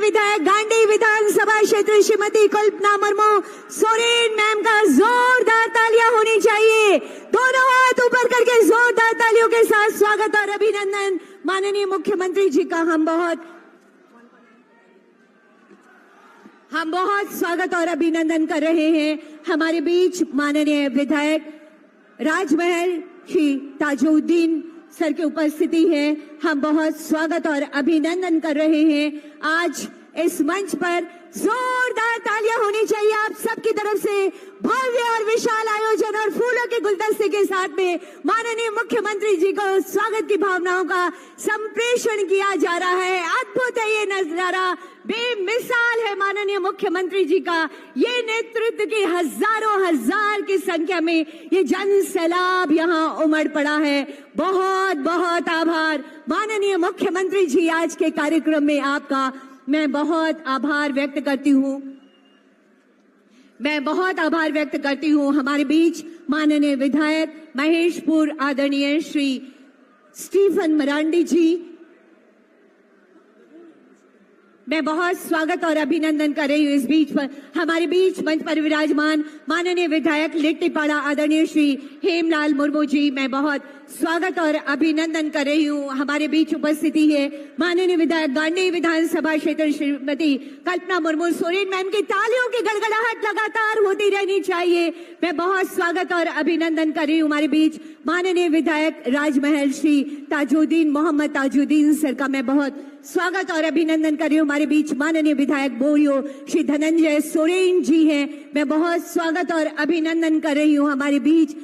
विधायक गांडी विधानसभा क्षेत्र श्रीमती कल्पना मुर्मू सोरेन मैम का जोरदार तालियां होनी चाहिए। दोनों हाथ ऊपर करके जोरदार तालियों के साथ स्वागत और अभिनंदन माननीय मुख्यमंत्री जी का हम बहुत स्वागत और अभिनंदन कर रहे हैं। हमारे बीच माननीय विधायक राजमहल श्री ताजुद्दीन सर की उपस्थिति है। हम बहुत स्वागत और अभिनंदन कर रहे हैं। आज इस मंच पर जोरदार तालियां होनी चाहिए आप सबकी तरफ से। भव्य और विशाल आयोजन और फूलों के गुलदस्ते के साथ में माननीय मुख्यमंत्री जी को स्वागत की भावनाओं का संप्रेषण किया जा रहा है। अद्भुत है ये नजारा, बेमिसाल है माननीय मुख्यमंत्री जी का ये नेतृत्व की हजारों हजार की संख्या में ये जन सैलाब यहाँ उमड़ पड़ा है। बहुत बहुत आभार माननीय मुख्यमंत्री जी। आज के कार्यक्रम में आपका मैं बहुत आभार व्यक्त करती हूँ। हमारे बीच माननीय विधायक महेशपुर आदरणीय श्री स्टीफन मरांडी जी, मैं बहुत स्वागत और अभिनंदन कर रही हूँ। इस बीच पर हमारे बीच मंच पर विराजमान माननीय विधायक लिट्टीपाड़ा आदरणीय श्री हेमलाल मुर्मू जी, मैं बहुत स्वागत और अभिनंदन कर रही हूँ। हमारे बीच उपस्थिति है माननीय विधायक गांडी विधानसभा क्षेत्र श्रीमती कल्पना मुर्मू सोरेन मैम की तालियों की गड़गड़ाहट लगातार होती रहनी चाहिए। मैं बहुत स्वागत और अभिनंदन कर रही हूँ। हमारे बीच माननीय विधायक राजमहल श्री ताजुद्दीन मोहम्मद ताजुद्दीन सर का मैं बहुत स्वागत और अभिनंदन कर रही हूँ। हमारे बीच माननीय विधायक बोरियो श्री धनंजय सोरेन जी हैं, मैं बहुत स्वागत और अभिनंदन कर रही हूँ। हमारे बीच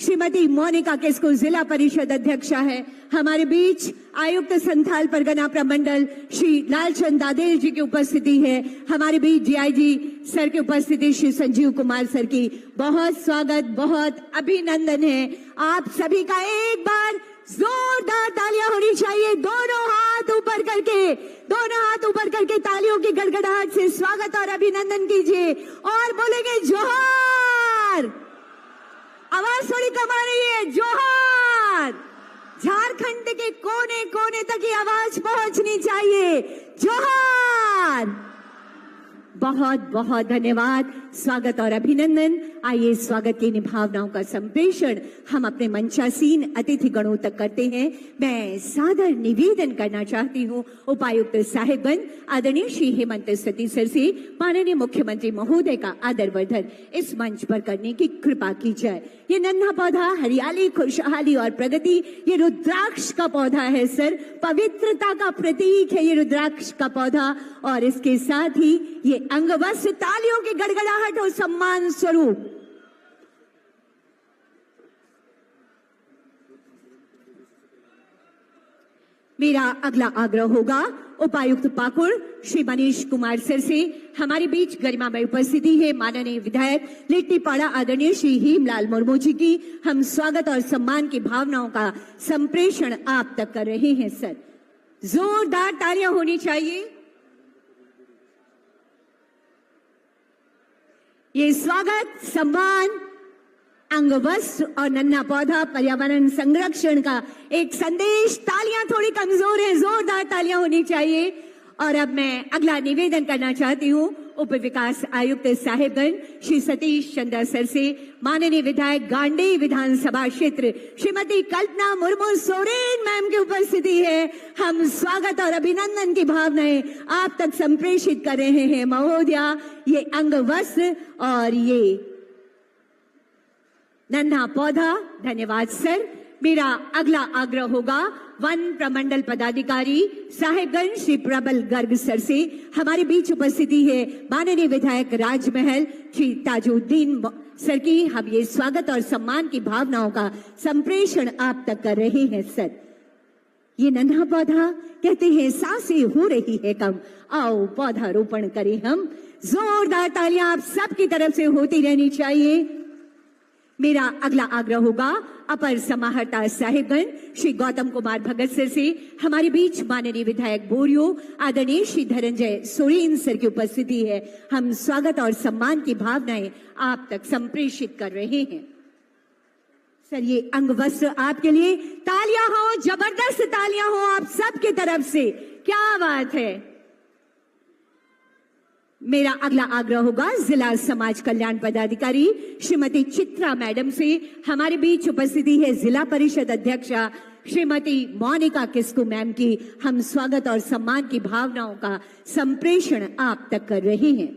श्रीमती मोनिका किस्कू जिला परिषद अध्यक्षा है। हमारे बीच आयुक्त संथाल परगना प्रमंडल श्री लालचंद दादेल जी की उपस्थिति है। हमारे बीच डीआईजी सर की उपस्थिति श्री संजीव कुमार सर की बहुत स्वागत, बहुत अभिनंदन है। आप सभी का एक बार जोरदार तालियां होनी चाहिए। दोनों हाथ ऊपर करके तालियों की गड़गड़ाहट से स्वागत और अभिनंदन कीजिए और बोलेंगे जोहार। आवाज थोड़ी कम आ रही है, जोहार। झारखंड के कोने कोने तक ये आवाज पहुंचनी चाहिए, जोहार। बहुत बहुत धन्यवाद, स्वागत और अभिनंदन। आइए स्वागत की भावनाओं का संप्रेषण हम अपने मंचासीन अतिथि गणों तक करते हैं। मैं सादर निवेदन करना चाहती हूँ उपायुक्त साहेबगंज आदरणीय श्री हेमंत सती सर से माननीय मुख्यमंत्री महोदय का आदरवर्धन इस मंच पर करने की कृपा की जाए। ये नन्हा पौधा हरियाली, खुशहाली और प्रगति, ये रुद्राक्ष का पौधा है सर, पवित्रता का प्रतीक है ये रुद्राक्ष का पौधा। और इसके साथ ही ये अंगवस्त्र तालियों की गड़गड़ाहट और सम्मान स्वरूप मेरा अगला आग्रह होगा उपायुक्त पाकुड़ श्री मनीष कुमार सर से। हमारे बीच गरिमामय उपस्थिति है माननीय विधायक लिट्टीपाड़ा आदरणीय श्री हेमलाल मुर्मू जी की। हम स्वागत और सम्मान की भावनाओं का संप्रेषण आप तक कर रहे हैं सर। जोरदार तालियां होनी चाहिए। ये स्वागत, सम्मान, अंगवस्त्र और नन्हा पौधा पर्यावरण संरक्षण का एक संदेश। तालियां थोड़ी कमजोर है, जोरदार तालियां होनी चाहिए। और अब मैं अगला निवेदन करना चाहती हूँ उप विकास आयुक्त साहेबगंज श्री सतीश चंद्र सर से माननीय विधायक गांडी विधानसभा क्षेत्र श्रीमती कल्पना मुर्मू सोरेन मैम की उपस्थिति है। हम स्वागत और अभिनंदन की भावनाएं आप तक संप्रेषित कर रहे हैं महोदया। ये अंगवस्त्र और ये नन्हा पौधा, धन्यवाद सर। मेरा अगला आग्रह होगा वन प्रमंडल पदाधिकारी साहेबगंज श्री प्रबल गर्ग सर से। हमारे बीच उपस्थिति है माननीय विधायक राजमहल श्री ताजुद्दीन सर की। हम ये स्वागत और सम्मान की भावनाओं का संप्रेषण आप तक कर रहे हैं सर। ये नन्हा पौधा कहते हैं सांसें हो रही है कम, आओ पौधा रोपण करें हम। जोरदार तालियां आप सबकी तरफ से होती रहनी चाहिए। मेरा अगला आग्रह होगा अपर समाहर्ता साहिबगंज श्री गौतम कुमार भगत सर से। हमारे बीच माननीय विधायक बोरियो आदरणीय श्री धनंजय सोरेन सर की उपस्थिति है। हम स्वागत और सम्मान की भावनाएं आप तक संप्रेषित कर रहे हैं सर। ये अंगवस्त्र आपके लिए, तालियां हो, जबरदस्त तालियां हो आप सबकी तरफ से। क्या बात है, मेरा अगला आग्रह होगा जिला समाज कल्याण पदाधिकारी श्रीमती चित्रा मैडम से। हमारे बीच उपस्थिति है जिला परिषद अध्यक्षा श्रीमती मोनिका किस्कू मैम की। हम स्वागत और सम्मान की भावनाओं का संप्रेषण आप तक कर रहे हैं।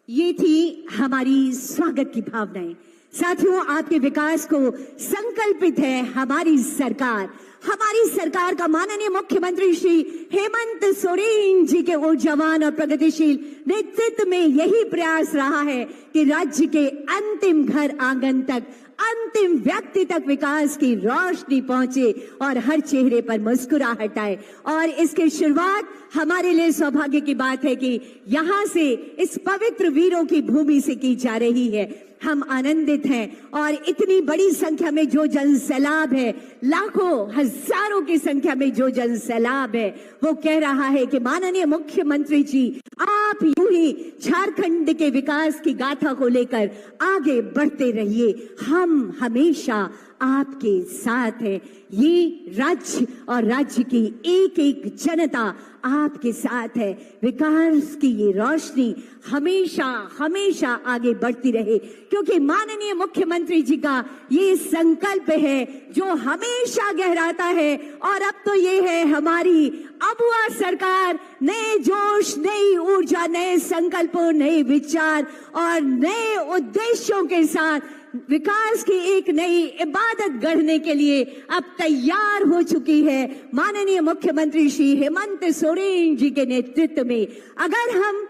ये थी हमारी स्वागत की भावनाएं। साथियों, आपके विकास को संकल्पित है हमारी सरकार। हमारी सरकार का माननीय मुख्यमंत्री श्री हेमंत सोरेन जी के ऊर्जावान और प्रगतिशील नेतृत्व में यही प्रयास रहा है कि राज्य के अंतिम घर आंगन तक, अंतिम व्यक्ति तक विकास की रोशनी पहुंचे और हर चेहरे पर मुस्कुराहट आए। और इसकी शुरुआत हमारे लिए सौभाग्य की बात है कि यहाँ से, इस पवित्र वीरों की भूमि से की जा रही है। हम आनंदित हैं और इतनी बड़ी संख्या में जो जन सैलाब है, लाखों हजारों की संख्या में जो जन सैलाब है, वो कह रहा है कि माननीय मुख्यमंत्री जी, आप यूं ही झारखंड के विकास की गाथा को लेकर आगे बढ़ते रहिए। हम हमेशा आपके साथ है। ये राज्य और राज्य की एक एक जनता आपके साथ है। विकास की ये रोशनी हमेशा हमेशा आगे बढ़ती रहे, क्योंकि माननीय मुख्यमंत्री जी का ये संकल्प है जो हमेशा गहराता है। और अब तो ये है हमारी अबुआ सरकार, नए जोश, नई ऊर्जा, नए संकल्पों, नए विचार और नए उद्देश्यों के साथ विकास की एक नई इबादत गढ़ने के लिए अब तैयार हो चुकी है माननीय मुख्यमंत्री श्री हेमंत सोरेन जी के नेतृत्व में। अगर हम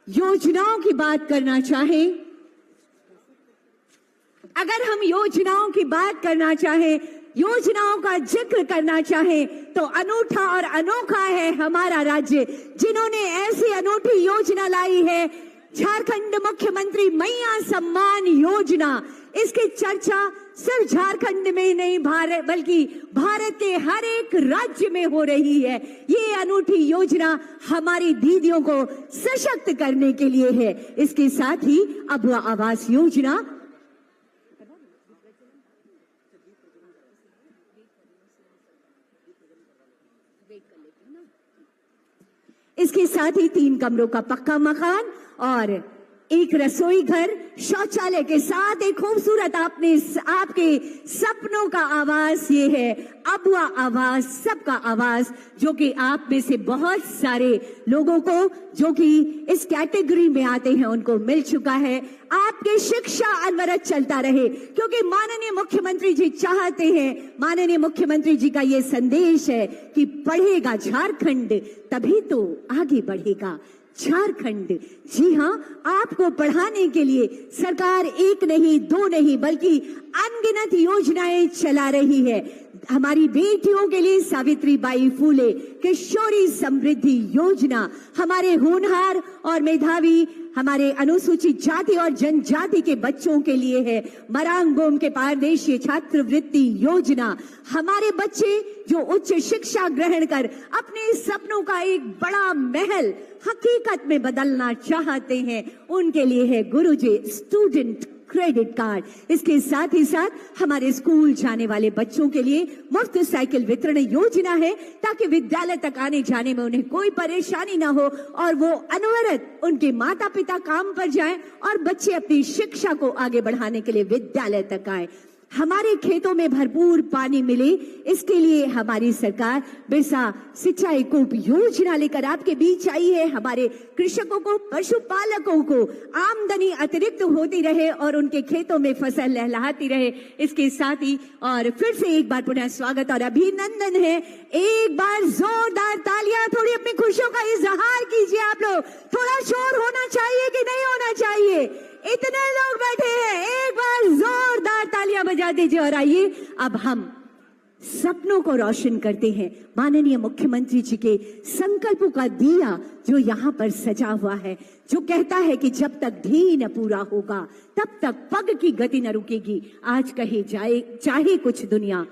योजनाओं की बात करना चाहें, अगर हम योजनाओं की बात करना चाहें, योजनाओं का जिक्र करना चाहें, तो अनूठा और अनोखा है हमारा राज्य, जिन्होंने ऐसी अनूठी योजना लाई है झारखंड मुख्यमंत्री मैया सम्मान योजना। इसकी चर्चा सिर्फ झारखंड में नहीं बल्कि भारत के हर एक राज्य में हो रही है। ये अनूठी योजना हमारी दीदियों को सशक्त करने के लिए है। इसके साथ ही अबुआ आवास योजना, इसके साथ ही 3 कमरों का पक्का मकान और एक रसोई घर, शौचालय के साथ एक खूबसूरत आपके सपनों का आवास। ये है अबुआ आवास, सबका आवास, जो कि आप में से बहुत सारे लोगों को जो कि इस कैटेगरी में आते हैं उनको मिल चुका है। आपकी शिक्षा अनवरत चलता रहे, क्योंकि माननीय मुख्यमंत्री जी चाहते हैं, माननीय मुख्यमंत्री जी का ये संदेश है कि पढ़ेगा झारखंड तभी तो आगे बढ़ेगा झारखंड। जी हाँ, आपको पढ़ाने के लिए सरकार 1 नहीं 2 नहीं बल्कि अनगिनत योजनाएं चला रही है। हमारी बेटियों के लिए सावित्रीबाई फूले किशोरी समृद्धि योजना, हमारे होनहार और मेधावी, हमारे अनुसूचित जाति और जनजाति के बच्चों के लिए है मरांग बोम के पारदेशीय छात्रवृत्ति योजना। हमारे बच्चे जो उच्च शिक्षा ग्रहण कर अपने सपनों का एक बड़ा महल हकीकत में बदलना चाहते हैं, उनके लिए है गुरुजी स्टूडेंट क्रेडिट कार्ड। इसके साथ ही साथ हमारे स्कूल जाने वाले बच्चों के लिए मुफ्त साइकिल वितरण योजना है, ताकि विद्यालय तक आने जाने में उन्हें कोई परेशानी ना हो और वो अनवरत उनके माता पिता काम पर जाएं और बच्चे अपनी शिक्षा को आगे बढ़ाने के लिए विद्यालय तक आए। हमारे खेतों में भरपूर पानी मिले, इसके लिए हमारी सरकार बिरसा सिंचाई कूप योजना लेकर आपके बीच आई है। हमारे कृषकों को, पशुपालकों को आमदनी अतिरिक्त होती रहे और उनके खेतों में फसल लहलहाती रहे। इसके साथ ही और फिर से एक बार पुनः स्वागत और अभिनंदन है। एक बार जोरदार तालियां, थोड़ी अपनी खुशियों का इजहार कीजिए आप लोग। थोड़ा शोर होना चाहिए कि नहीं होना चाहिए? इतने लोग बैठे हैं, एक बार जोरदार तालियां बजा दीजिए। और आइए अब हम सपनों को रोशन करते हैं माननीय मुख्यमंत्री जी के संकल्पों का दिया जो यहाँ पर सजा हुआ है, जो कहता है कि जब तक धी न पूरा होगा तब तक पग की गति न रुकेगी। आज कहे जाए चाहे कुछ दुनिया,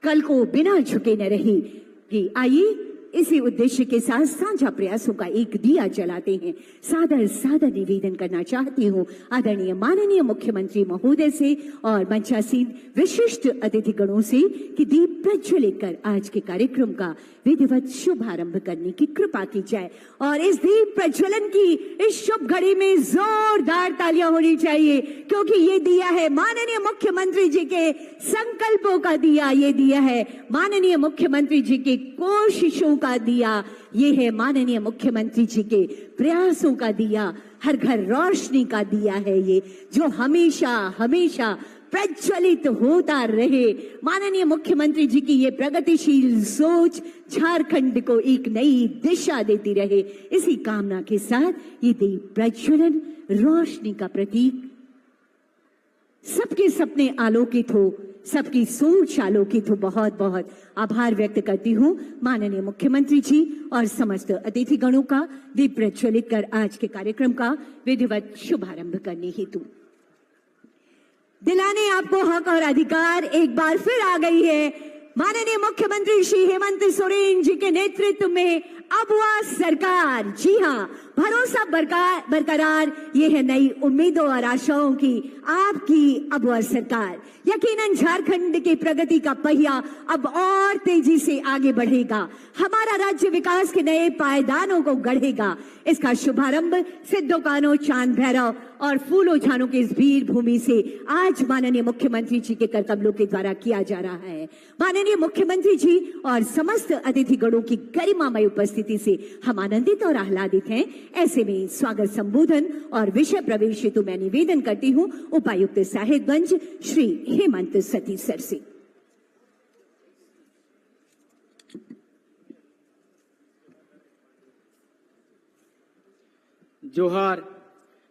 कल को बिना झुके न रहेगी। आइए इसी उद्देश्य के साथ साझा प्रयासों का एक दिया जलाते हैं। सादर सादर निवेदन करना चाहती हूँ आदरणीय माननीय मुख्यमंत्री महोदय से और मंचासीन विशिष्ट अतिथिगणों से कि दीप प्रज्वलित कर आज के कार्यक्रम का विधिवत शुभारंभ करने की कृपा की जाए। और इस दीप प्रज्वलन की इस शुभ घड़ी में जोरदार तालियां होनी चाहिए, क्योंकि ये दिया है माननीय मुख्यमंत्री जी के संकल्पों का दिया, ये दिया है माननीय मुख्यमंत्री जी के कोशिशों का दिया, ये है माननीय मुख्यमंत्री जी के प्रयासों का दिया, हर घर रोशनी का दिया है ये, जो हमेशा हमेशा प्रज्वलित होता रहे। माननीय मुख्यमंत्री जी की ये प्रगतिशील सोच झारखंड को एक नई दिशा देती रहे। इसी कामना के साथ ये दीप प्रज्वलन रोशनी का प्रतीक, सबके सपने आलोकित हो, सबकी सोच आलोकित हो। बहुत बहुत आभार व्यक्त करती हूँ माननीय मुख्यमंत्री जी और समस्त अतिथिगणों का दीप प्रज्वलित कर आज के कार्यक्रम का विधिवत शुभारंभ करने हेतु। दिलाने आपको हक और अधिकार एक बार फिर आ गई है। माननीय मुख्यमंत्री श्री हेमंत सोरेन जी के नेतृत्व में अबुआ सरकार, जी हाँ, भरोसा बरकरार, ये है नई उम्मीदों और आशाओं की आपकी अबुआ सरकार। यकीनन झारखंड की प्रगति का पहिया अब और तेजी से आगे बढ़ेगा, हमारा राज्य विकास के नए पायदानों को गढ़ेगा। इसका शुभारंभ सिद्धो कान्हो, चांद भैरव और फूलो झानों की इस भीड़ भूमि से आज माननीय मुख्यमंत्री जी के करकमलों के द्वारा किया जा रहा है। माननीय मुख्यमंत्री जी और समस्त अतिथिगणों की गरिमामय उपस्थिति से हम आनंदित और आह्लादित हैं। ऐसे में स्वागत संबोधन और विषय प्रवेश हेतु मैं निवेदन करती हूँ उपायुक्त साहेबगंज श्री हेमंत सती सर से। जोहार।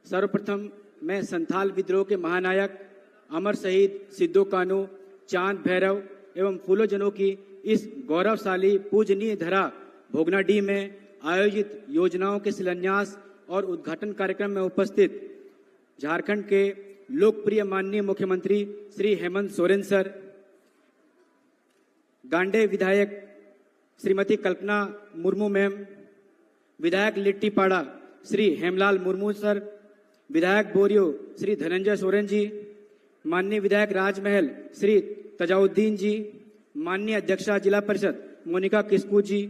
सर्वप्रथम मैं संथाल विद्रोह के महानायक अमर शहीद सिद्धो कान्हो, चांद भैरव एवं फूलो जनों की इस गौरवशाली पूजनीय धरा भोगनाडीह में आयोजित योजनाओं के शिलान्यास और उद्घाटन कार्यक्रम में उपस्थित झारखंड के लोकप्रिय माननीय मुख्यमंत्री श्री हेमंत सोरेन सर, गांडे विधायक श्रीमती कल्पना मुर्मू मैम, विधायक लिट्टीपाड़ा श्री हेमलाल मुर्मू सर, विधायक बोरियो श्री धनंजय सोरेन जी, माननीय विधायक राजमहल श्री तजाउद्दीन जी, माननीय अध्यक्षा जिला परिषद मोनिका किस्कू जी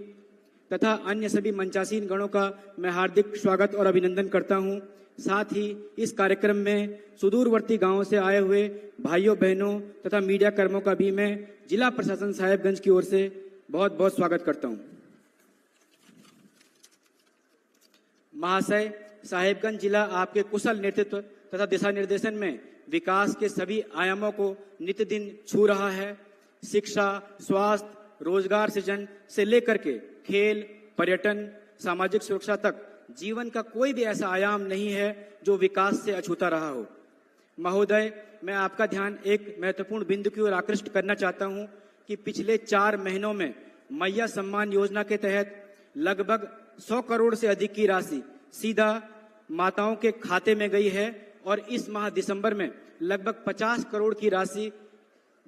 तथा अन्य सभी मंचासीन गणों का मैं हार्दिक स्वागत और अभिनंदन करता हूं। साथ ही इस कार्यक्रम में सुदूरवर्ती गांवों से आए हुए भाइयों बहनों तथा मीडिया कर्मियों का भी मैं जिला प्रशासन साहेबगंज की ओर से बहुत बहुत स्वागत करता हूं। महाशय, साहेबगंज जिला आपके कुशल नेतृत्व तथा दिशा निर्देशन में विकास के सभी आयामों को नित्य दिन छू रहा है। शिक्षा, स्वास्थ्य, रोजगार सृजन से लेकर के खेल, पर्यटन, सामाजिक सुरक्षा तक जीवन का कोई भी ऐसा आयाम नहीं है जो विकास से अछूता रहा हो। महोदय, मैं आपका ध्यान एक महत्वपूर्ण बिंदु की ओर आकृष्ट करना चाहता हूं कि पिछले 4 महीनों में मैया सम्मान योजना के तहत लगभग 100 करोड़ से अधिक की राशि सीधा माताओं के खाते में गई है और इस माह दिसंबर में लगभग 50 करोड़ की राशि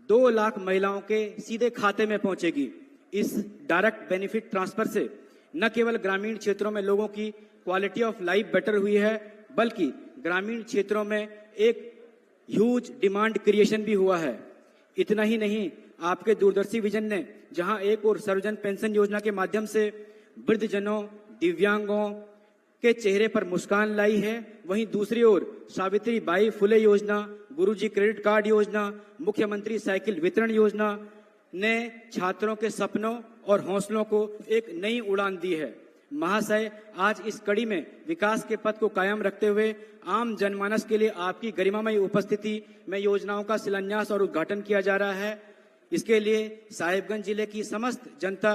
2 लाख महिलाओं के सीधे खाते में पहुंचेगी। इस डायरेक्ट बेनिफिट ट्रांसफर से न केवल ग्रामीण क्षेत्रों में लोगों की क्वालिटी ऑफ लाइफ बेटर हुई है, बल्कि ग्रामीण क्षेत्रों में एक ह्यूज डिमांड क्रिएशन भी हुआ है। इतना ही नहीं, आपके दूरदर्शी विजन ने जहां एक ओर सर्वजन पेंशन योजना के माध्यम से वृद्धजनों, दिव्यांगों के चेहरे पर मुस्कान लाई है, वहीं दूसरी ओर सावित्रीबाई फुले योजना, गुरुजी क्रेडिट कार्ड योजना, मुख्यमंत्री साइकिल वितरण योजना ने छात्रों के सपनों और हौसलों को एक नई उड़ान दी है। महाशय, आज इस कड़ी में विकास के पथ को कायम रखते हुए आम जनमानस के लिए आपकी गरिमामय उपस्थिति में योजनाओं का शिलान्यास और उद्घाटन किया जा रहा है। इसके लिए साहेबगंज जिले की समस्त जनता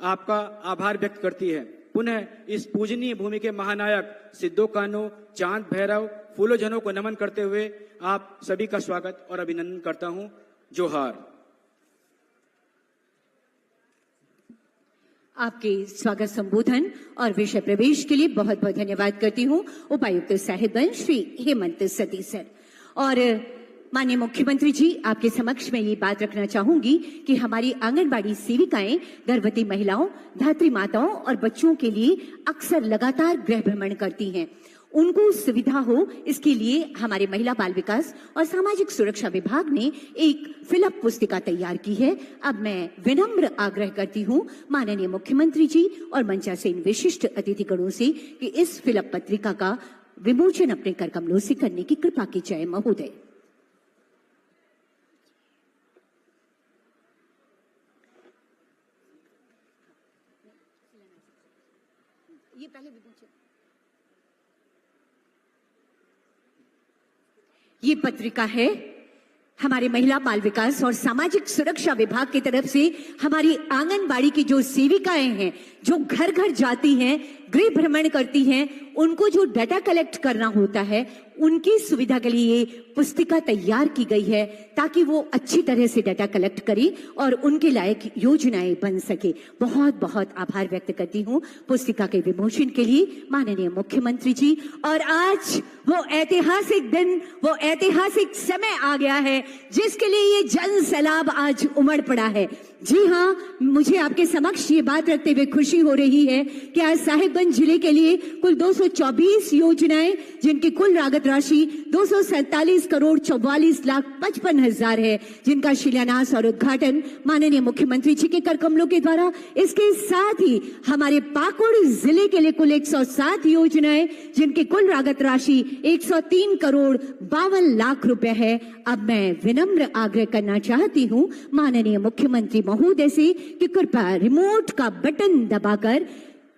आपका आभार व्यक्त करती है। पुनः इस पूजनीय भूमि के महानायक सिद्धो कान्हो, चांद भैरव, फूलो जनों को नमन करते हुए आप सभी का स्वागत और अभिनंदन करता हूं। जोहार। आपके स्वागत संबोधन और विषय प्रवेश के लिए बहुत बहुत धन्यवाद करती हूँ उपायुक्त साहेबगंज श्री हेमंत सती सर। और माननीय मुख्यमंत्री जी, आपके समक्ष में ये बात रखना चाहूंगी कि हमारी आंगनबाड़ी सेविकाएं गर्भवती महिलाओं, धात्री माताओं और बच्चों के लिए अक्सर लगातार गृह भ्रमण करती हैं। उनको सुविधा हो, इसके लिए हमारे महिला बाल विकास और सामाजिक सुरक्षा विभाग ने एक फिलअप पुस्तिका तैयार की है। अब मैं विनम्र आग्रह करती हूं माननीय मुख्यमंत्री जी और मंचासीन विशिष्ट अतिथिगणों से कि इस फिलअप पत्रिका का विमोचन अपने कर कमलों से करने की कृपा की जाए। महोदय, ये पहले विमोचन। ये पत्रिका है हमारे महिला बाल विकास और सामाजिक सुरक्षा विभाग की तरफ से हमारी आंगनबाड़ी की जो सेविकाएं हैं, जो घर घर जाती हैं, गृह भ्रमण करती हैं, उनको जो डाटा कलेक्ट करना होता है, उनकी सुविधा के लिए ये पुस्तिका तैयार की गई है ताकि वो अच्छी तरह से डाटा कलेक्ट करें और उनके लायक योजनाएं बन सके। बहुत बहुत आभार व्यक्त करती हूँ पुस्तिका के विमोचन के लिए माननीय मुख्यमंत्री जी। और आज वो ऐतिहासिक दिन, वो ऐतिहासिक समय आ गया है जिसके लिए ये जन सैलाब आज उमड़ पड़ा है। जी हाँ, मुझे आपके समक्ष ये बात रखते हुए खुशी हो रही है कि आज साहिबगंज जिले के लिए कुल 224 योजनाएं, जिनकी कुल लागत राशि 247 करोड़ 44 लाख 55 हजार है, जिनका शिलान्यास और उद्घाटन माननीय मुख्यमंत्री जी के कर कमलों के द्वारा। इसके साथ ही हमारे पाकुड़ जिले के लिए कुल 107 योजनाएं, जिनकी कुल लागत राशि 103 करोड़ 52 लाख रुपए है। अब मैं विनम्र आग्रह करना चाहती हूं माननीय मुख्यमंत्री महोदय से कि कृपया रिमोट का बटन दबाकर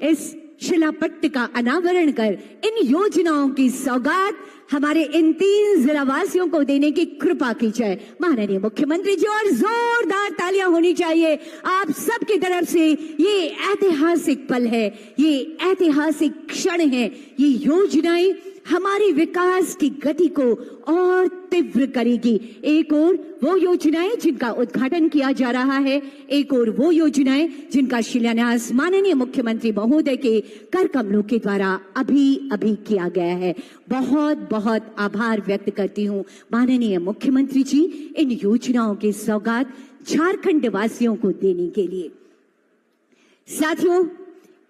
इस शिलापट्ट का अनावरण कर इन योजनाओं की सौगात हमारे इन 3 जिलावासियों को देने की कृपा की जाए। माननीय मुख्यमंत्री जी, और जोरदार तालियां होनी चाहिए आप सबकी तरफ से। ये ऐतिहासिक पल है, ये ऐतिहासिक क्षण है। ये योजनाएं हमारे विकास की गति को और तीव्र करेगी। एक और वो योजनाएं जिनका उद्घाटन किया जा रहा है, एक और वो योजनाएं जिनका शिलान्यास माननीय मुख्यमंत्री महोदय के कर कमलों के द्वारा अभी अभी किया गया है। बहुत बहुत आभार व्यक्त करती हूँ माननीय मुख्यमंत्री जी इन योजनाओं की सौगात झारखंड वासियों को देने के लिए। साथियों,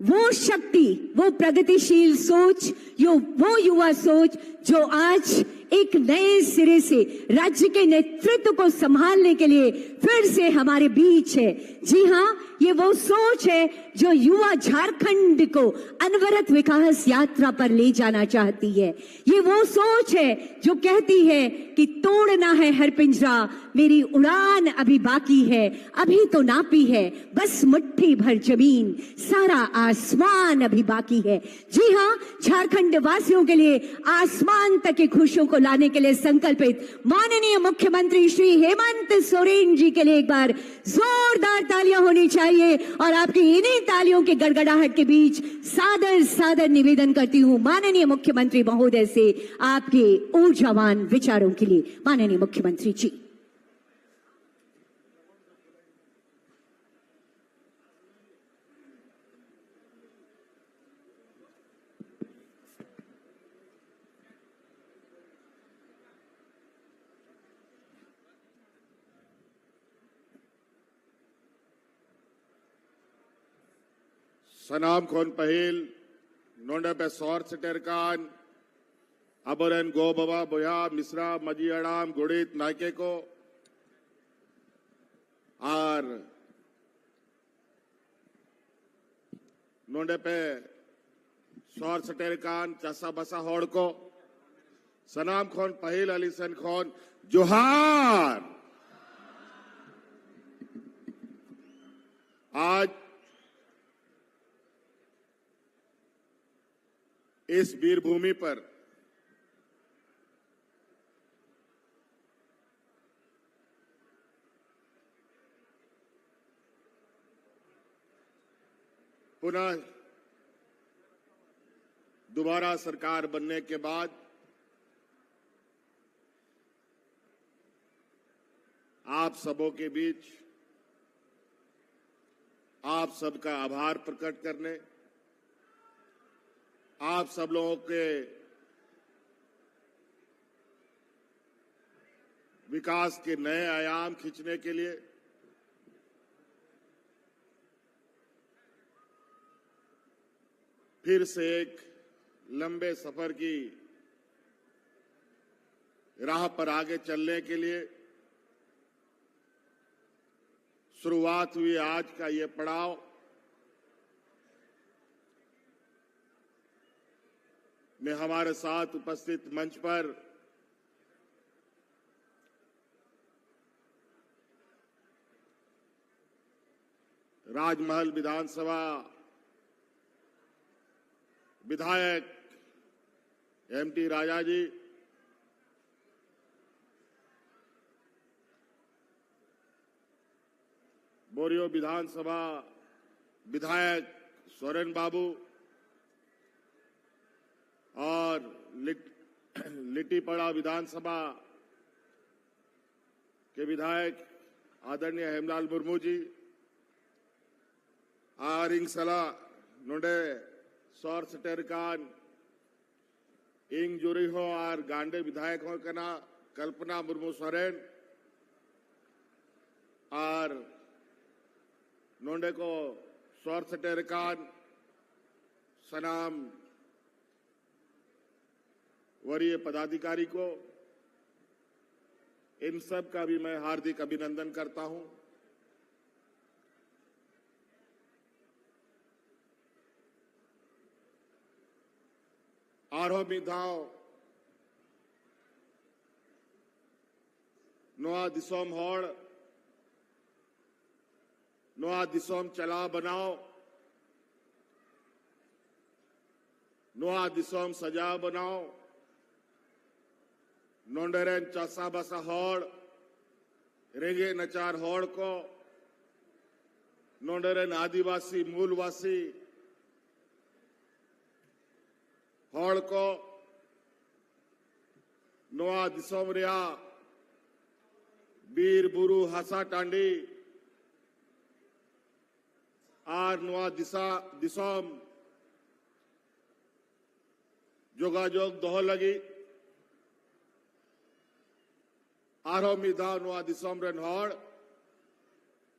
वो शक्ति, वो प्रगतिशील सोच, वो युवा सोच जो आज एक नए सिरे से राज्य के नेतृत्व को संभालने के लिए फिर से हमारे बीच है। जी हाँ, ये वो सोच है जो युवा झारखंड को अनवरत विकास यात्रा पर ले जाना चाहती है। ये वो सोच है जो कहती है कि तोड़ना है हर पिंजरा, मेरी उड़ान अभी बाकी है, अभी तो नापी है बस मुट्ठी भर जमीन, सारा आसमान अभी बाकी है। जी हाँ, झारखंड वासियों के लिए आसमान तक की खुशियों को लाने के लिए संकल्पित माननीय मुख्यमंत्री श्री हेमंत सोरेन जी के लिए एक बार जोरदार तालियां होनी चाहिए। और आपकी इन्हीं तालियों के गड़गड़ाहट के बीच सादर सादर निवेदन करती हूं माननीय मुख्यमंत्री महोदय से आपके ऊर्जावान विचारों के लिए। माननीय मुख्यमंत्री जी। सनाम खोन पहिल नोंडे पे सौर सटेरकान अबरन गो बाबा बोया मिश्रा मजियाड़ाम गुड़ित नायके को और नोंडे पे सौर सटेरकान चसा बसा होड़ को सनाम खोन पहिल अलीसन खोन जोहार। आज इस वीर भूमि पर पुनः दोबारा सरकार बनने के बाद आप सबों के बीच आप सबका आभार प्रकट करने, आप सब लोगों के विकास के नए आयाम खींचने के लिए फिर से एक लंबे सफर की राह पर आगे चलने के लिए शुरुआत हुई आज का ये पड़ाव में हमारे साथ उपस्थित मंच पर राजमहल विधानसभा विधायक एमटी राजा जी, बोरियो विधानसभा विधायक सोरेन बाबू और लिट्टीपड़ा विधानसभा के विधायक आदरणीय हेमलाल मुर्मू जी, आरिंगसला नोडे सौर सटेरकान इंग जुरिहो और गांडे विधायकों का ना कल्पना मुर्मू सोरेन और नोंडे को सौर सटेरकान सनाम वरीय पदाधिकारी को, इन सब का भी मैं हार्दिक अभिनंदन करता हूं। आरोमी दाव नोआ दिसोम होड़ नोआ दिसोम चला बनाओ, नोआ दिसोम सजा बनाओ, नोंडरेन चासा बसा होड़ रेगे नचार होड़ को, नोंडरेन आदिवासी मूलवासी होड़ को, नोआ दिसोम रिया बीर बुरु हासा टांडी आर नोआ दिसोम जोगाजोग दोह लगी आरो मिधा नोआ दिसोम रेन होड़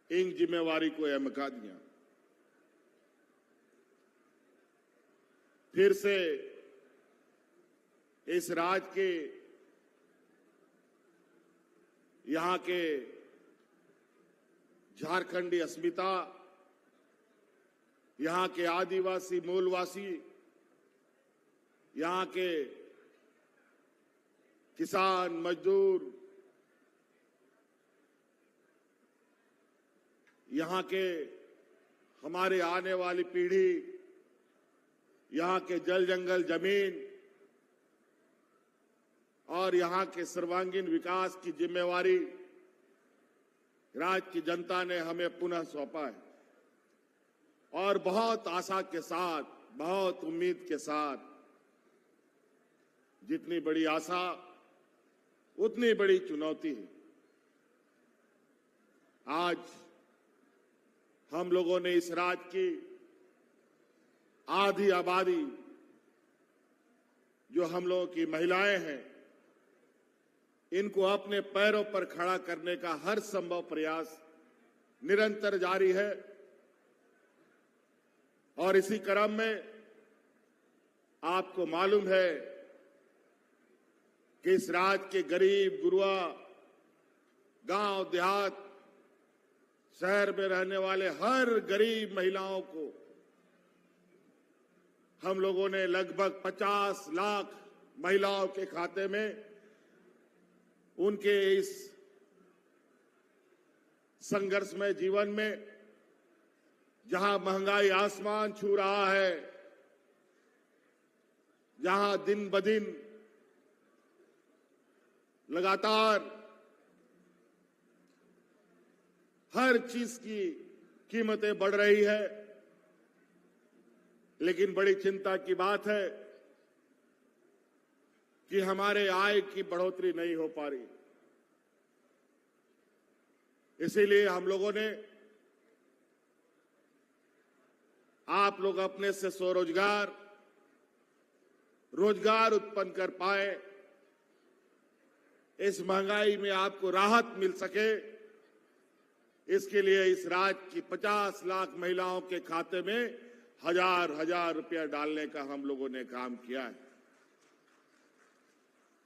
इंग जिम्मेवारी को एमका दिया। फिर से इस राज्य के यहां के झारखंडी अस्मिता, यहां के आदिवासी मूलवासी, यहां के किसान मजदूर, यहां के हमारे आने वाली पीढ़ी, यहां के जल जंगल जमीन और यहां के सर्वांगीण विकास की जिम्मेवारी राज्य की जनता ने हमें पुनः सौंपा है और बहुत आशा के साथ, बहुत उम्मीद के साथ, जितनी बड़ी आशा उतनी बड़ी चुनौती है। आज हम लोगों ने इस राज्य की आधी आबादी जो हम लोगों की महिलाएं हैं, इनको अपने पैरों पर खड़ा करने का हर संभव प्रयास निरंतर जारी है और इसी क्रम में आपको मालूम है कि इस राज्य के गरीब गुरुआ, गांव देहात, शहर में रहने वाले हर गरीब महिलाओं को हम लोगों ने लगभग 50 लाख महिलाओं के खाते में उनके इस संघर्षमय जीवन में, जहां महंगाई आसमान छू रहा है, जहां दिन ब दिन लगातार हर चीज की कीमतें बढ़ रही है, लेकिन बड़ी चिंता की बात है कि हमारे आय की बढ़ोतरी नहीं हो पा रही। इसीलिए हम लोगों ने, आप लोग अपने से स्वरोजगार, रोजगार उत्पन्न कर पाए, इस महंगाई में आपको राहत मिल सके, इसके लिए इस राज्य की 50 लाख महिलाओं के खाते में हजार रुपया डालने का हम लोगों ने काम किया है।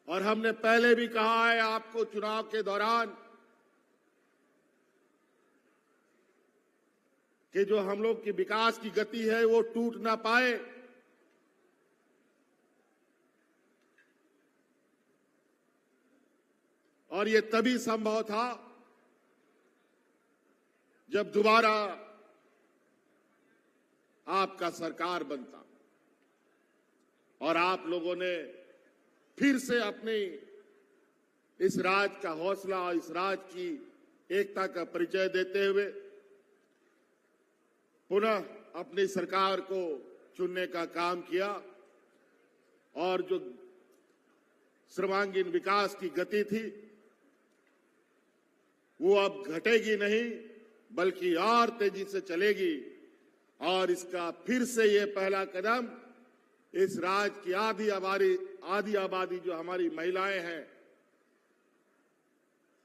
और हमने पहले भी कहा है आपको चुनाव के दौरान कि जो हम लोग की विकास की गति है वो टूट ना पाए, और ये तभी संभव था जब दोबारा आपका सरकार बनता और आप लोगों ने फिर से अपने इस राज्य का हौसला और इस राज्य की एकता का परिचय देते हुए पुनः अपनी सरकार को चुनने का काम किया। और जो सर्वांगीण विकास की गति थी वो अब घटेगी नहीं बल्कि और तेजी से चलेगी। और इसका फिर से ये पहला कदम इस राज्य की आधी आबादी जो हमारी महिलाएं हैं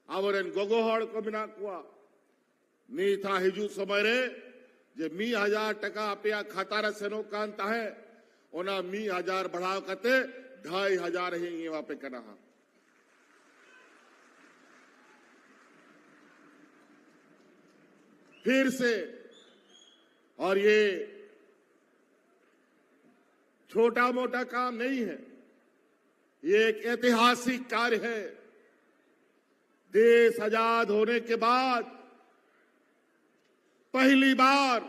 आवरन गोगोहड़ को बिना कुआ नी था हिजू समरे जे 1000 टका अपया खातारा सेनो कांता है ओना 1000 बढ़ाव करते 2500 ही ये वापे करना। फिर से, और ये छोटा मोटा काम नहीं है, ये एक ऐतिहासिक कार्य है। देश आजाद होने के बाद पहली बार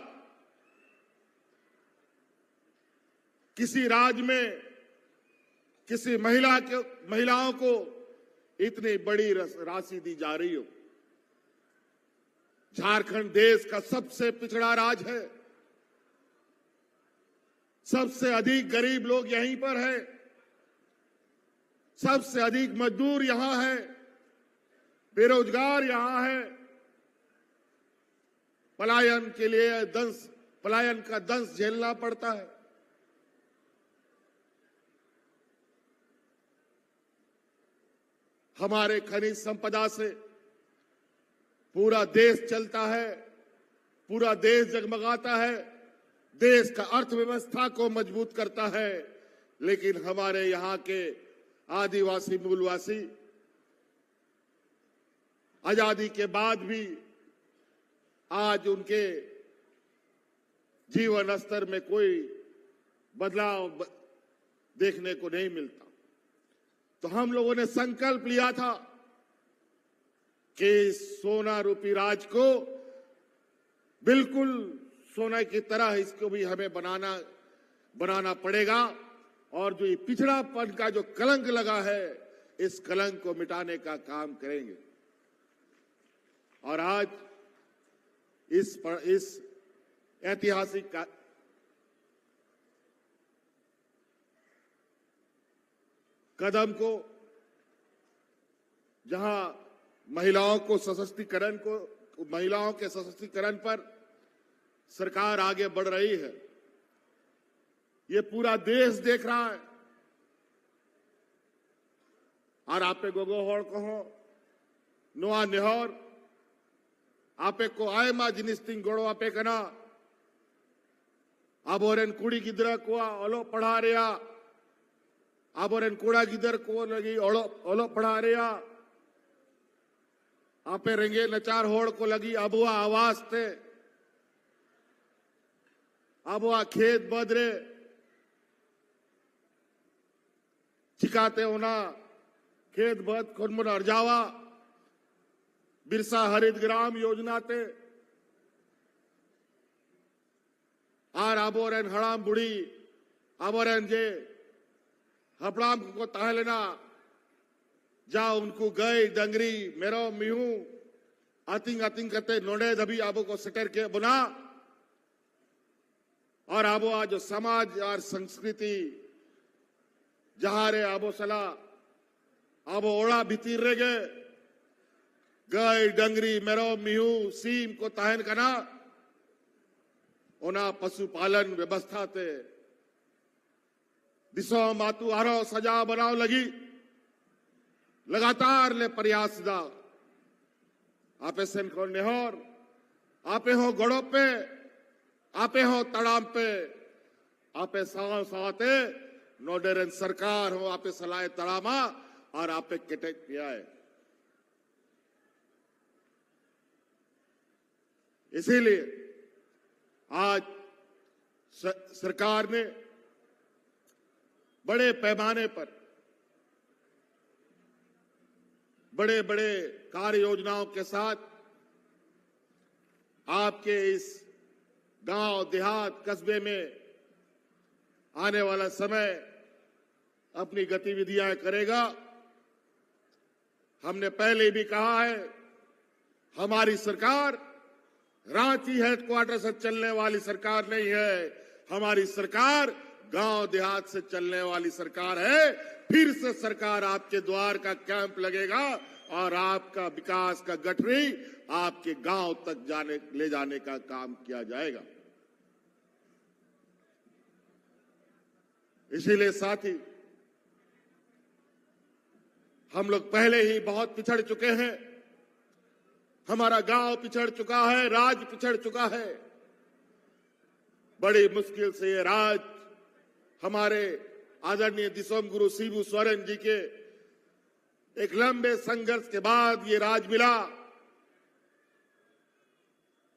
किसी राज्य में किसी महिलाओं को इतनी बड़ी राशि दी जा रही हो। झारखंड देश का सबसे पिछड़ा राज्य है, सबसे अधिक गरीब लोग यहीं पर है, सबसे अधिक मजदूर यहां है, बेरोजगार यहां है। पलायन का दंश झेलना पड़ता है। हमारे खनिज संपदा से पूरा देश चलता है, पूरा देश जगमगाता है, देश का अर्थव्यवस्था को मजबूत करता है। लेकिन हमारे यहाँ के आदिवासी मूलवासी आजादी के बाद भी आज उनके जीवन स्तर में कोई बदलाव देखने को नहीं मिलता। तो हम लोगों ने संकल्प लिया था कि सोना रूपी राज को बिल्कुल सोना की तरह इसको भी हमें बनाना पड़ेगा। और जो ये पिछड़ापन का जो कलंक लगा है इस कलंक को मिटाने का काम करेंगे। और आज इस ऐतिहासिक कदम को जहां महिलाओं के सशक्तिकरण पर सरकार आगे बढ़ रही है, ये पूरा देश देख रहा है। और आपे गोगोहड़ कहो नोआ नेहर आपे को आयमा जिनिस तिंग गोड़ो आपे कना आबोरेन कुड़ी गिदरा को ओलो पढ़ा रिया, आबोरेन कुड़ा गिदर को लगी ओलो पढ़ा रिया, आपे रेंगे नचार होड़ को लगी अबुआ आवाज थे, अबुआ खेत बदरे चिकाते होना खेत बद खुनमुन अर्जावा बिरसा हरित ग्राम योजना ते आर आबोरेन हड़ाम बुढ़ी आबोरेन जे हपड़ाम को ताह लेना जा उनको गए डंगरी मेरो मिहू आतिंग करते नोडे दबी आबो को सटर के बुना। और आबो आज जो समाज और संस्कृति जहां रे आबो सला आबो ओड़ा भीतर रे गए डंगरी मेरो मिहू सीम को ताहन कना ओना पशुपालन व्यवस्था ते दिशो मातु आरो सजा बनाव लगी लगातार ले प्रयास दा आपे सेन को नेहर आपे हो गड़ो पे आपे हो तड़ाम पे आपे साव साथे नोडेरन सरकार हो आपे सलाह तड़ामा और आपे केटे किया है। इसीलिए आज सरकार ने बड़े पैमाने पर बड़े बड़े कार्य योजनाओं के साथ आपके इस गांव देहात कस्बे में आने वाला समय अपनी गतिविधियां करेगा। हमने पहले भी कहा है, हमारी सरकार रांची हेडक्वार्टर से चलने वाली सरकार नहीं है, हमारी सरकार गांव देहात से चलने वाली सरकार है। फिर से सरकार आपके द्वार का कैंप लगेगा और आपका विकास का गठरी आपके गांव तक ले जाने का काम किया जाएगा। इसीलिए साथी, हम लोग पहले ही बहुत पिछड़ चुके हैं। हमारा गांव पिछड़ चुका है, राज्य पिछड़ चुका है। बड़ी मुश्किल से ये राज हमारे आदरणीय दिसोम गुरु शिबू सोरेन जी के एक लंबे संघर्ष के बाद ये राज मिला।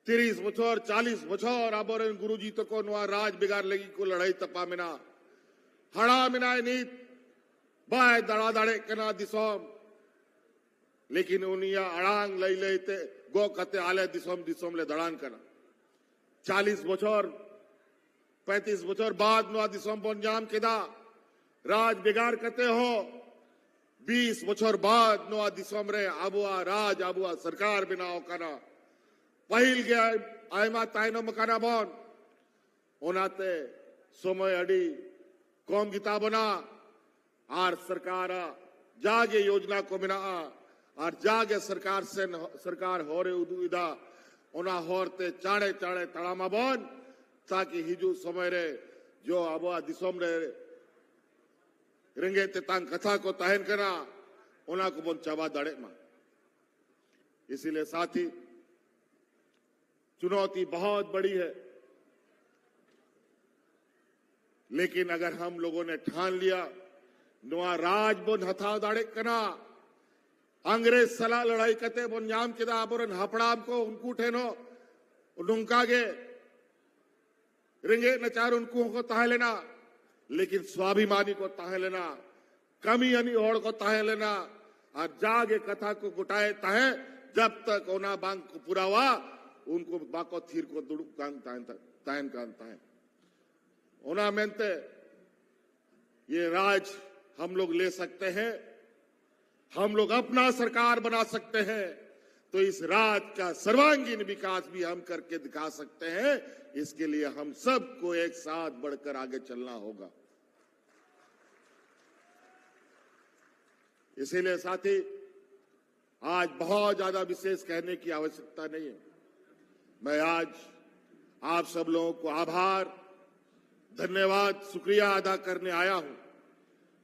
30 बछर 40 बछर आबोरेन गुरुजी तो को नुआ राज बिगाड़ लगी को लड़ाई तपा मिना हड़ा मिना नीत बाय दड़ा दड़े कना दिसोम, लेकिन उनिया अड़ांग लई लेते गो कते आले दिसोम दिसोम ले दड़ान कना 40 बछर 35 बछर बाद नुआ दिसोम पंजाम केदा राज बिगाड़ कते हो। 20 बछर बाद नुआ दिसोम रे आबुआ राज आबुआ सरकार बनाओ कना पहिल गया आयमा ताइनो मकाना बन ओनाते समय अड़ी कौम गीता बना आर सरकार जागे योजना को मिना और जागे सरकार होरे उदुइदा ओना होरते चाड़े चाड़े तड़ामा बन ताकि हिजू समय रे जो आबुआ दिसोम रे रंगे तेतांग कथा को तहन करा ओना को बन चाबा दड़े मा। इसीलिए साथी, चुनौती बहुत बड़ी है, लेकिन अगर हम लोगों ने ठान लिया नुआ राज बोन हथाव दाड़े कना अंग्रेज सला लड़ाई कते बोन नाम के आबोरन हपड़ाम को उनको ठेनो उनकागे रिंगे नचार उनको को ताहे लेना, लेकिन स्वाभिमानी को ताहे लेना, कमी अनी होड़ को ताहे लेना और जागे कथा को गुटाए ताहे जब तक ओना बांग को पूरा हुआ उनको बाको थीर को दुड़ुक कांग तायन कांता है ओना मेनते ये राज हम लोग ले सकते हैं, हम लोग अपना सरकार बना सकते हैं, तो इस राज का सर्वांगीण विकास भी हम करके दिखा सकते हैं। इसके लिए हम सबको एक साथ बढ़कर आगे चलना होगा। इसीलिए साथी, आज बहुत ज्यादा विशेष कहने की आवश्यकता नहीं है। मैं आज आप सब लोगों को आभार, धन्यवाद, शुक्रिया अदा करने आया हूं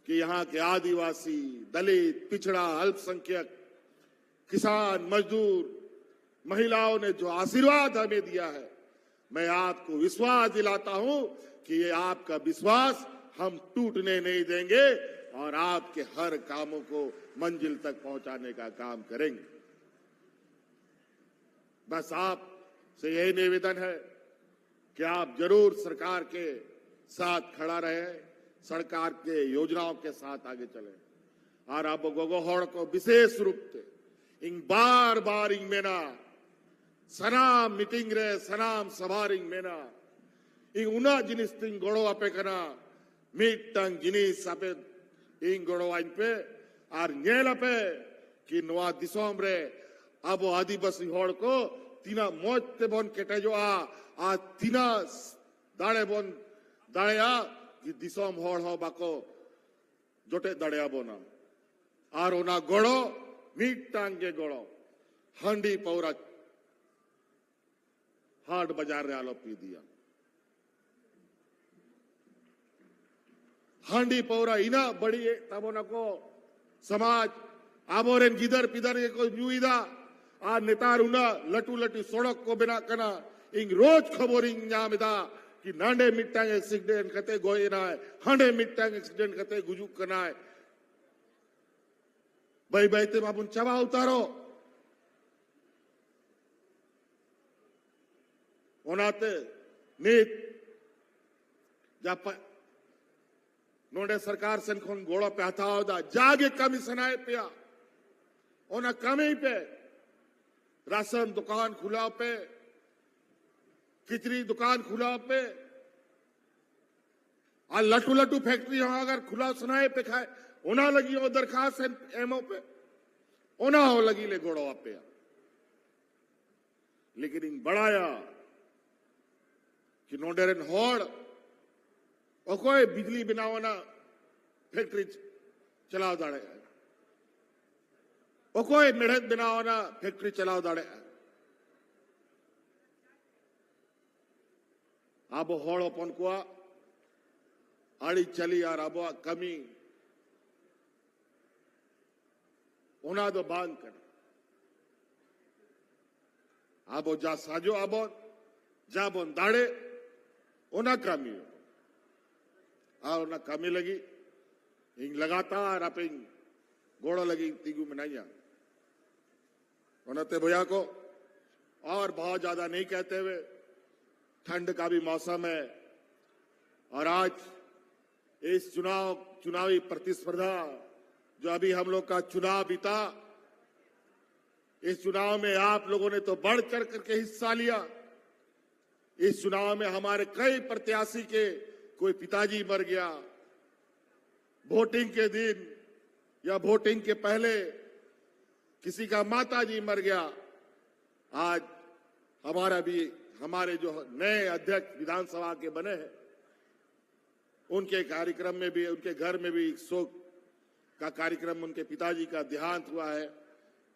कि यहाँ के आदिवासी, दलित, पिछड़ा, अल्पसंख्यक, किसान, मजदूर, महिलाओं ने जो आशीर्वाद हमें दिया है, मैं आपको विश्वास दिलाता हूं कि ये आपका विश्वास हम टूटने नहीं देंगे और आपके हर कामों को मंजिल तक पहुंचाने का काम करेंगे। बस आप से यही निवेदन है कि आप जरूर सरकार के साथ खड़ा रहे, सरकार के योजनाओं के साथ आगे चले और आप गोगोहड़ को विशेष रूप से इंग बार बार इंग मेना सनाम मीटिंग रे सनाम सभारिंग मेना इंग उना जिनिस तिंग गोड़ो आपे कना मीटंग जिनिस आपे इंग गोड़ो आइन पे और नेल आपे कि नवा दिसोम रे अब आदिवासी होड़ को तीना मोचते बोन केटे जो आ तीना दाड़े बोन दाड़ेया कि दिसोम होड़ हो बाको जोटे दाड़ेया बोना और ओना गोड़ो मीट टांगे गोड़ो हंडी पौरा हाट बाजार रे आलो पी दिया हंडी पौरा इना बड़ी तबोना को समाज आबोरेन गिदर पिदर ये को जुईदा आ नेतार उना लटू लटू सड़क को बिना कना इंग रोज खबरिंग न्यामिदा कि नांडे मिट्टांग एक्सीडेंट कते गोयना है हंडे मिट्टांग एक्सीडेंट कते गुजुक कना है भाई भाई ते मापुन चबा उतारो ओनाते नीत जब नोडे सरकार सेन खोन गोड़ा पे हथा होदा जागे कमीशन आए पिया ओना कमी पे राशन दुकान खुला पे खिचड़ी दुकान खुला पे आ लटू लटू फैक्ट्री अगर खुला सुनाए पे खाए ओना लगी हो दरखास्त एमओ पे ओना हो लगी ले गोड़ो पे लेकिन इन बढ़ाया कि नोडेरन होड़ और कोई बिजली बनावना फैक्ट्री चलाओ दाड़े और कोई मेहनत बनावना फैक्ट्री चलाओ दाड़े अब होड़ अपन को आड़ी चली यार अब कमी ओना दो बांध कर अब जा साजो अब जा बोन दाड़े ओना कमी और ना कमी लगी इंग लगातार आप इंग गोड़ा लगी तीगू मनाइया उन्होंने भैया को और बहुत ज्यादा नहीं कहते हुए ठंड का भी मौसम है और आज इस चुनावी प्रतिस्पर्धा जो अभी हम लोग का चुनाव बीता इस चुनाव में आप लोगों ने तो बढ़ चढ़ करके हिस्सा लिया इस चुनाव में हमारे कई प्रत्याशी के कोई पिताजी मर गया वोटिंग के दिन या वोटिंग के पहले किसी का माताजी मर गया आज हमारे जो नए अध्यक्ष विधानसभा के बने हैं उनके कार्यक्रम में भी उनके घर में भी शोक का कार्यक्रम उनके पिताजी का देहांत हुआ है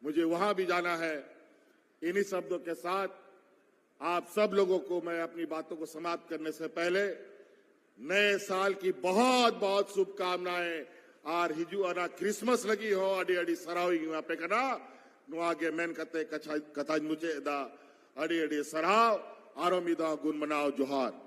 मुझे वहां भी जाना है इन्हीं शब्दों के साथ आप सब लोगों को मैं अपनी बातों को समाप्त करने से पहले नए साल की बहुत बहुत शुभकामनाएं और हिजू अना क्रिसमस लगी हो अड़ी अड़ी सरावी वहां पे कना नुआगे मेन कते कथा मुझे दा अड़ी अड़ी सराव आरोमिदा गुण मनाओ जोहार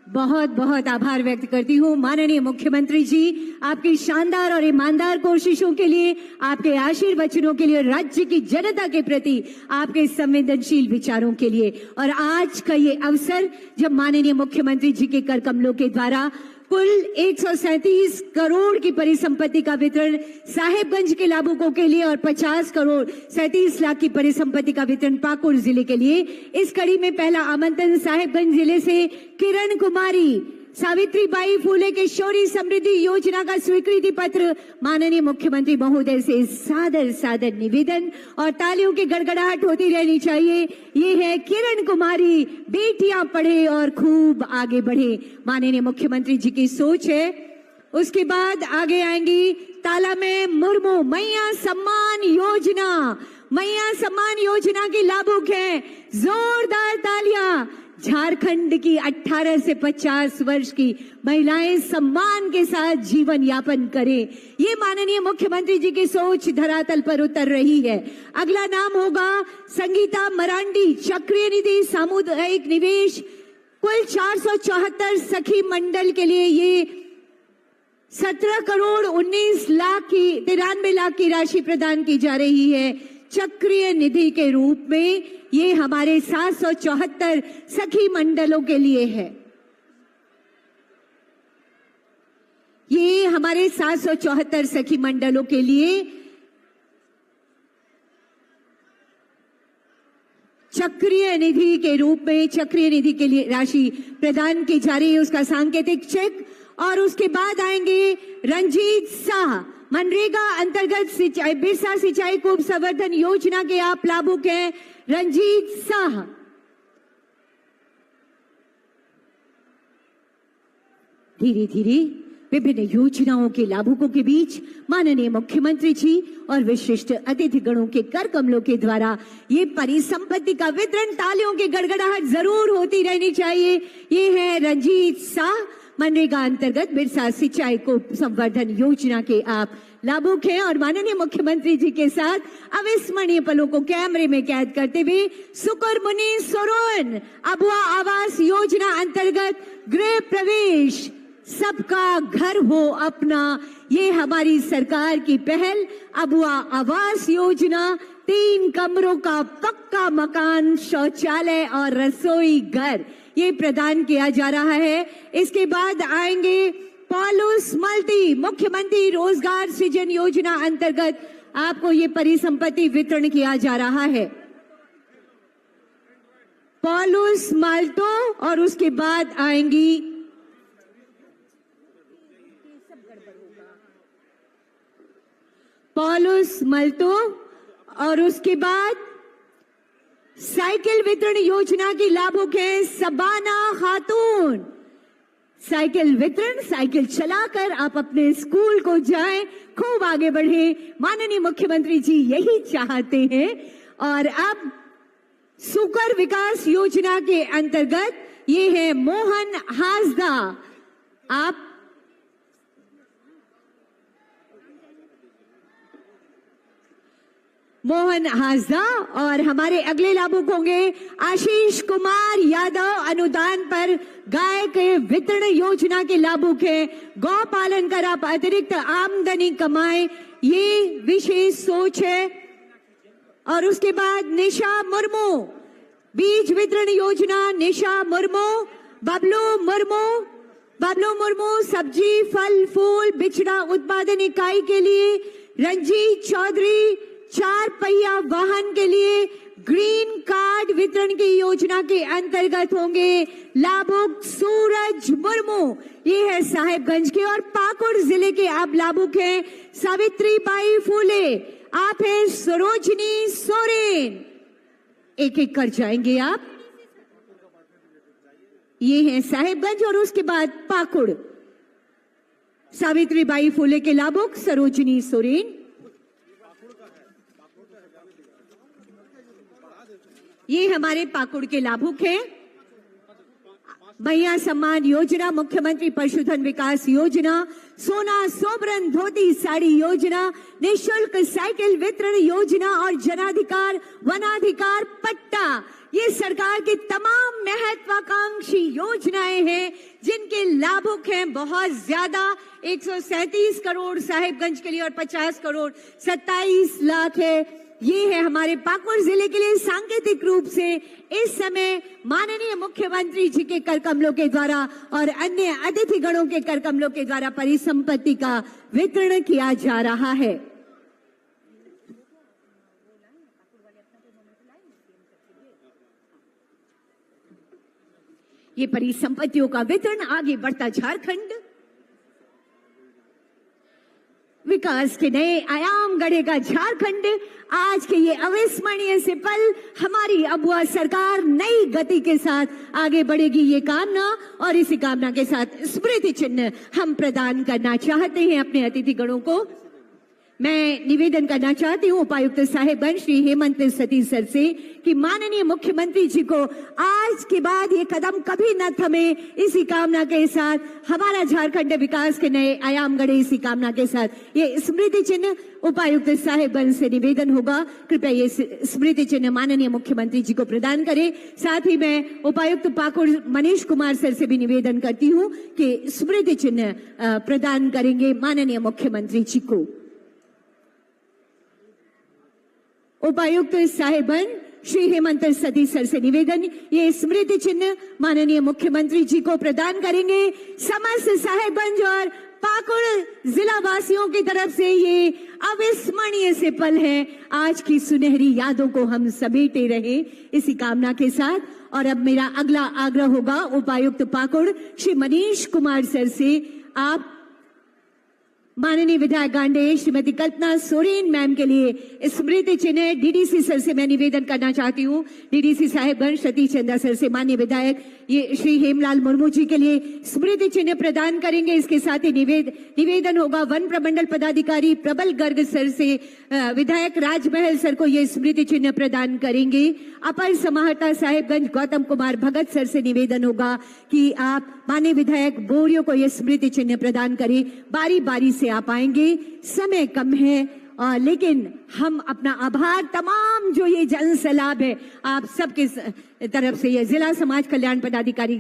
बहुत बहुत आभार व्यक्त करती हूँ माननीय मुख्यमंत्री जी आपकी शानदार और ईमानदार कोशिशों के लिए आपके आशीर्वचनों के लिए राज्य की जनता के प्रति आपके संवेदनशील विचारों के लिए और आज का ये अवसर जब माननीय मुख्यमंत्री जी के कर कमलों के द्वारा कुल 137 करोड़ की परिसंपत्ति का वितरण साहेबगंज के लाभुकों के लिए और 50 करोड़ 37 लाख की परिसंपत्ति का वितरण पाकुड़ जिले के लिए इस कड़ी में पहला आमंत्रण साहेबगंज जिले से किरण कुमारी सावित्रीबाई फूले किशोरी समृद्धि योजना का स्वीकृति पत्र माननीय मुख्यमंत्री महोदय से सादर सादर निवेदन और तालियों की गड़गड़ाहट होती रहनी चाहिए। ये है किरण कुमारी, बेटियां पढ़े और खूब आगे बढ़े, माननीय मुख्यमंत्री जी की सोच है। उसके बाद आगे आएंगी ताला में मुर्मू मैया सम्मान योजना। मैया सम्मान योजना की लाभुक है, जोरदार तालियां। झारखंड की 18 से 50 वर्ष की महिलाएं सम्मान के साथ जीवन यापन करें, ये माननीय मुख्यमंत्री जी की सोच धरातल पर उतर रही है। अगला नाम होगा संगीता मरांडी, चक्रीय निधि सामुदायिक निवेश, कुल 474 सखी मंडल के लिए ये 17 करोड़ 19 लाख की 93 लाख की राशि प्रदान की जा रही है चक्रीय निधि के रूप में। ये हमारे 774 सखी मंडलों के लिए है। ये हमारे 774 सखी मंडलों के लिए चक्रीय निधि के रूप में चक्रीय निधि के लिए राशि प्रदान की जा रही है, उसका सांकेतिक चेक। और उसके बाद आएंगे रंजीत शाह, मनरेगा अंतर्गत बिरसा सिंचाई कूप संवर्धन योजना के आप लाभुक हैं रंजीत शाह। धीरे धीरे विभिन्न योजनाओं के लाभुकों के बीच माननीय मुख्यमंत्री जी और विशिष्ट अतिथि गणों के कर कमलों के द्वारा ये परिसंपत्ति का वितरण, तालियों की गड़गड़ाहट जरूर होती रहनी चाहिए। ये है रंजीत शाह, मनरेगा अंतर्गत बिरसा सिंचाई को संवर्धन योजना के आप लाभुक हैं और माननीय मुख्यमंत्री जी के साथ अविस्मरणीय पलों को कैमरे में कैद करते हुए सुकर मुनि सोरोन अबुआ आवास योजना अंतर्गत गृह प्रवेश, सबका घर हो अपना, ये हमारी सरकार की पहल। अबुआ आवास योजना 3 कमरों का पक्का मकान, शौचालय और रसोई घर ये प्रदान किया जा रहा है। इसके बाद आएंगे पॉलुस मल्टी, मुख्यमंत्री रोजगार सृजन योजना अंतर्गत आपको ये परिसंपत्ति वितरण किया जा रहा है। पॉलुस माल्टो और उसके बाद आएंगी पॉलुस मल्टो और उसके बाद साइकिल वितरण योजना की लाभुक है सबाना खातून। साइकिल वितरण, साइकिल चलाकर आप अपने स्कूल को जाएं, खूब आगे बढ़े, माननीय मुख्यमंत्री जी यही चाहते हैं। और अब सुकर विकास योजना के अंतर्गत ये है मोहन हासदा। आप मोहन हासदा और हमारे अगले लाभुक होंगे आशीष कुमार यादव, अनुदान पर गाय के वितरण योजना के लाभुक हैं। गौ पालन कर आप अतिरिक्त आमदनी कमाएं, ये विशेष सोच है। और उसके बाद निशा मुर्मू, बीज वितरण योजना, निशा मुर्मू। बबलू मुर्मू सब्जी फल फूल बिचड़ा उत्पादन इकाई के लिए। रंजीत चौधरी 4 पहिया वाहन के लिए ग्रीन कार्ड वितरण की योजना के अंतर्गत होंगे लाभुक। सूरज मुर्मू, ये है साहेबगंज के और पाकुड़ जिले के आप लाभुक हैं। सावित्रीबाई फूले, आप हैं सरोजनी सोरेन। एक एक कर जाएंगे आप। ये है साहेबगंज और उसके बाद पाकुड़। सावित्रीबाई फूले के लाभुक सरोजनी सोरेन। ये हमारे पाकुड़ के लाभुक हैं। भैया सम्मान योजना, मुख्यमंत्री पशुधन विकास योजना, सोना सोबरन धोती साड़ी योजना, निःशुल्क साइकिल वितरण योजना और जनाधिकार वनाधिकार पट्टा, ये सरकार की तमाम महत्वाकांक्षी योजनाएं हैं जिनके लाभुक हैं बहुत ज्यादा। 137 करोड़ साहिबगंज के लिए और 50 करोड़ 27 लाख है। ये है हमारे पाकुड़ जिले के लिए सांकेतिक रूप से इस समय माननीय मुख्यमंत्री जी के कर कमलों के द्वारा और अन्य अतिथि गणों के कर कमलों के द्वारा परिसंपत्ति का वितरण किया जा रहा है। ये परिसंपत्तियों का वितरण आगे बढ़ता झारखंड विकास के नए आयाम गढ़ेगा झारखंड। आज के ये अविस्मरणीय से पल हमारी अबुआ सरकार नई गति के साथ आगे बढ़ेगी, ये कामना और इसी कामना के साथ स्मृति चिन्ह हम प्रदान करना चाहते हैं अपने अतिथि गणों को। मैं निवेदन करना चाहती हूँ उपायुक्त साहेबगंज श्री हेमंत सतीश सर से कि माननीय मुख्यमंत्री जी को आज के बाद ये कदम कभी न थमे, इसी कामना के साथ हमारा झारखंड विकास के नए आयाम गढ़े, इसी कामना के साथ ये स्मृति चिन्ह उपायुक्त साहेबगंज से निवेदन होगा, कृपया ये स्मृति चिन्ह माननीय मुख्यमंत्री जी को प्रदान करें। साथ ही मैं उपायुक्त पाकुड़ मनीष कुमार सर से भी निवेदन करती हूँ कि स्मृति चिन्ह प्रदान करेंगे माननीय मुख्यमंत्री जी को। उपायुक्त साहेबगंज श्री हेमंत सतीश सर से निवेदन, ये स्मृति चिन्ह माननीय मुख्यमंत्री जी को प्रदान करेंगे। समस्त साहेबगंज और पाकुड़ जिला वासियों की तरफ से ये अविस्मरणीय से पल है, आज की सुनहरी यादों को हम समेटे रहे, इसी कामना के साथ। और अब मेरा अगला आग्रह होगा उपायुक्त पाकुड़ श्री मनीष कुमार सर से, आप माननीय विधायक गांडे श्रीमती कल्पना सोरेन मैम के लिए स्मृति चिन्ह डीडीसी सर से मैं निवेदन करना चाहती हूँ। डीडीसी साहेबगंज सतीश चंदा सर से माननीय विधायक ये श्री हेमलाल मुर्मू जी के लिए स्मृति चिन्ह प्रदान करेंगे। इसके साथ ही निवेदन होगा वन प्रमंडल पदाधिकारी प्रबल गर्ग सर से विधायक राजमहल सर को ये स्मृति चिन्ह प्रदान करेंगे। अपर समाहर्ता साहेबगंज गौतम कुमार भगत सर से निवेदन होगा कि आप माननीय विधायक बोरियो को ये स्मृति चिन्ह प्रदान करें। बारी बारी से आप आएंगे, समय कम है लेकिन हम अपना आभार तमाम जो ये जन सैलाब है आप सबके तरफ से, ये जिला समाज कल्याण पदाधिकारी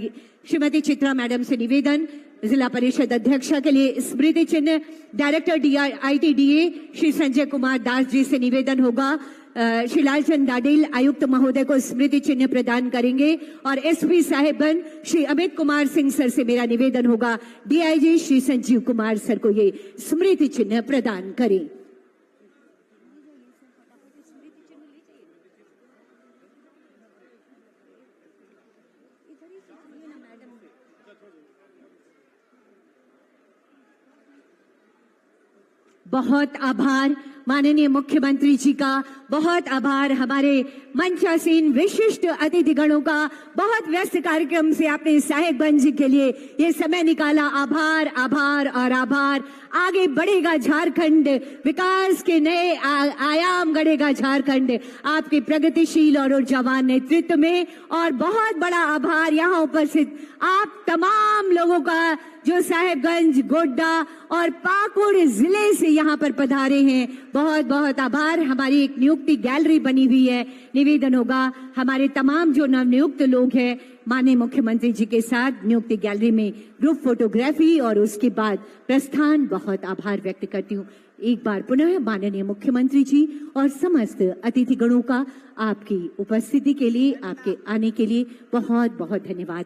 श्रीमती चित्रा मैडम से निवेदन। जिला परिषद अध्यक्षा के लिए स्मृति चिन्ह डायरेक्टर ITDA श्री संजय कुमार दास जी से निवेदन होगा। श्री लालचंद डाडेल आयुक्त महोदय को स्मृति चिन्ह प्रदान करेंगे और SP साहेबगंज श्री अमित कुमार सिंह सर से मेरा निवेदन होगा DIG श्री संजीव कुमार सर को ये स्मृति चिन्ह प्रदान करें। बहुत आभार माननीय मुख्यमंत्री जी का, बहुत आभार हमारे मंचासीन विशिष्ट अतिथिगणों का। बहुत व्यस्त कार्यक्रम से आपने साहेबगंज के लिए ये समय निकाला। आभार आभार और आभार। आगे बढ़ेगा झारखंड, विकास के नए आयाम गढ़ेगा झारखंड आपके प्रगतिशील और ऊर्जावान नेतृत्व में। और बहुत बड़ा आभार यहाँ उपस्थित आप तमाम लोगों का जो साहेबगंज, गोड्डा और पाकुड़ जिले से यहाँ पर पधारे हैं। बहुत बहुत आभार। हमारी एक नियुक्ति गैलरी बनी हुई है। निवेदन होगा हमारे तमाम जो नवनियुक्त लोग हैं माननीय मुख्यमंत्री जी के साथ नियुक्ति गैलरी में ग्रुप फोटोग्राफी और उसके बाद प्रस्थान। बहुत आभार व्यक्त करती हूँ एक बार पुनः माननीय मुख्यमंत्री जी और समस्त अतिथिगणों का आपकी उपस्थिति के लिए, आपके आने के लिए बहुत बहुत धन्यवाद।